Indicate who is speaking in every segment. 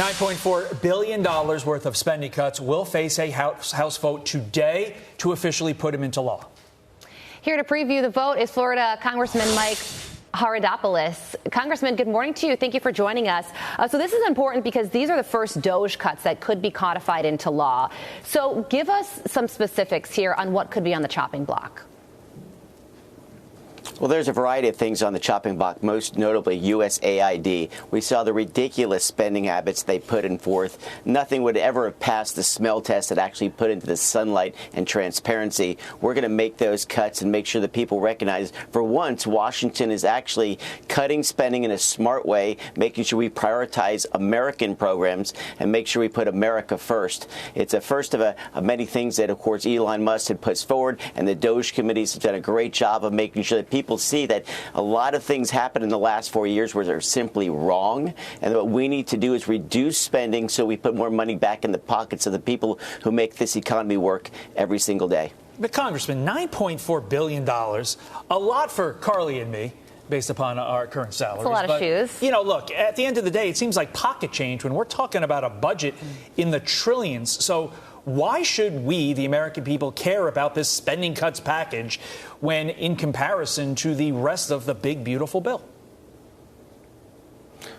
Speaker 1: $9.4 billion worth of spending cuts will face a House vote today to officially put them into law.
Speaker 2: Here to preview the vote is Florida Congressman Mike Haridopolos. Congressman, good morning to you. Thank you for joining us. So this is important because these are the first DOGE cuts that could be codified into law. So give us some specifics here on what could be on the chopping block.
Speaker 3: Well, there's a variety of things on the chopping block, most notably USAID. We saw the ridiculous spending habits they put in forth. Nothing would ever have passed the smell test that actually put into the sunlight and transparency. We're going to make those cuts and make sure that people recognize, for once, Washington is actually cutting spending in a smart way, making sure we prioritize American programs and make sure we put America first. It's a first of many things that, of course, Elon Musk had put forward, and the DOGE committees have done a great job of making sure that people see that a lot of things happened in the last 4 years where they're simply wrong. And what we need to do is reduce spending so we put more money back in the pockets of the people who make this economy work every single day.
Speaker 1: But, Congressman, $9.4 billion, a lot for Carly and me, based upon our current salaries.
Speaker 2: That's a lot of shoes.
Speaker 1: You know, look, at the end of the day, it seems like pocket change when we're talking about a budget in the trillions. So why should we, the American people, care about this spending cuts package when in comparison to the rest of the big, beautiful bill?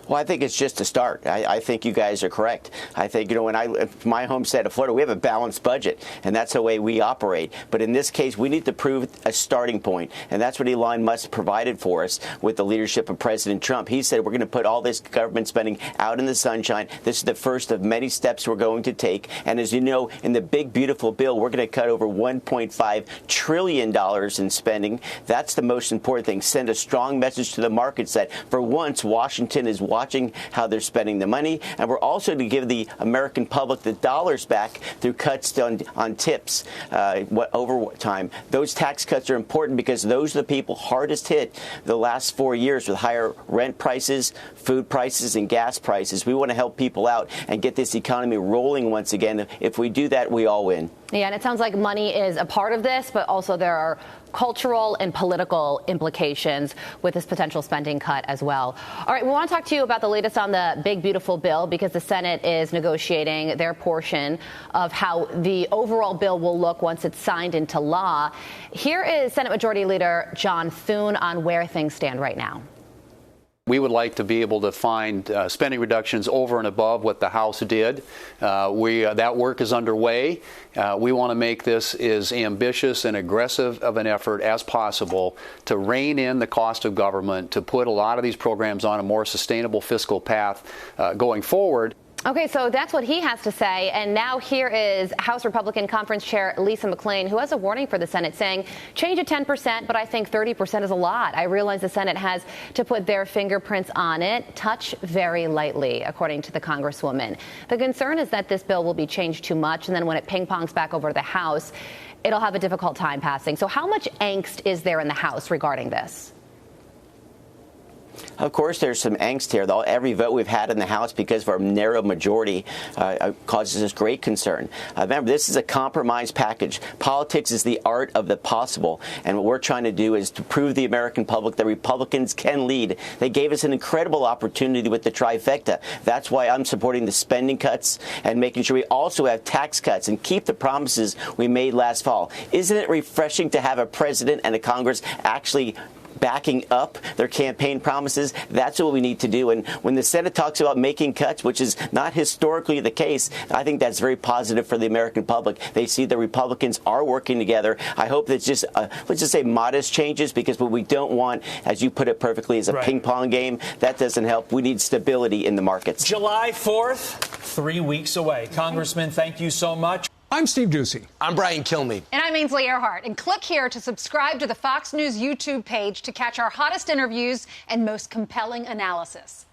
Speaker 3: Well, I think it's just a start. I think you guys are correct. I think, when my home state of Florida, we have a balanced budget, and that's the way we operate. But in this case, we need to prove a starting point, and that's what Elon Musk provided for us with the leadership of President Trump. He said we're going to put all this government spending out in the sunshine. This is the first of many steps we're going to take. And as you know, in the big, beautiful bill, we're going to cut over $1.5 trillion in spending. That's the most important thing. Send a strong message to the markets that, for once, Washington is watching how they're spending the money, and we're also to give the American public the dollars back through cuts on tips over time. Those tax cuts are important because those are the people hardest hit the last 4 years with higher rent prices, food prices, and gas prices. We want to help people out and get this economy rolling once again. If we do that, we all win.
Speaker 2: Yeah, and it sounds like money is a part of this, but also there are cultural and political implications with this potential spending cut as well. All right, we want to talk to you about the latest on the big, beautiful bill because the Senate is negotiating their portion of how the overall bill will look once it's signed into law. Here is Senate Majority Leader John Thune on where things stand right now.
Speaker 4: We would like to be able to find spending reductions over and above what the House did. That work is underway. We want to make this as ambitious and aggressive of an effort as possible to rein in the cost of government, to put a lot of these programs on a more sustainable fiscal path going forward.
Speaker 2: Okay, so that's what he has to say. And now here is House Republican Conference Chair Lisa McClain, who has a warning for the Senate saying, change at 10%, but I think 30% is a lot. I realize the Senate has to put their fingerprints on it. Touch very lightly, according to the Congresswoman. The concern is that this bill will be changed too much, and then when it ping-pongs back over to the House, it'll have a difficult time passing. So how much angst is there in the House regarding this?
Speaker 3: Of course, there's some angst here, though. Every vote we've had in the House because of our narrow majority causes us great concern. Remember, this is a compromise package. Politics is the art of the possible. And what we're trying to do is to prove the American public that Republicans can lead. They gave us an incredible opportunity with the trifecta. That's why I'm supporting the spending cuts and making sure we also have tax cuts and keep the promises we made last fall. Isn't it refreshing to have a president and a Congress actually backing up their campaign promises? That's what we need to do. And when the Senate talks about making cuts, which is not historically the case, I think that's very positive for the American public. They see the Republicans are working together. I hope that's just, let's just say, modest changes, because what we don't want, as you put it perfectly, is a ping pong game. That doesn't help. We need stability in the markets.
Speaker 1: July 4th, 3 weeks away. Congressman, thank you so much.
Speaker 5: I'm Steve Doocy.
Speaker 6: I'm Brian Kilmeade.
Speaker 7: And I'm Ainsley Earhart. And click here to subscribe to the Fox News YouTube page to catch our hottest interviews and most compelling analysis.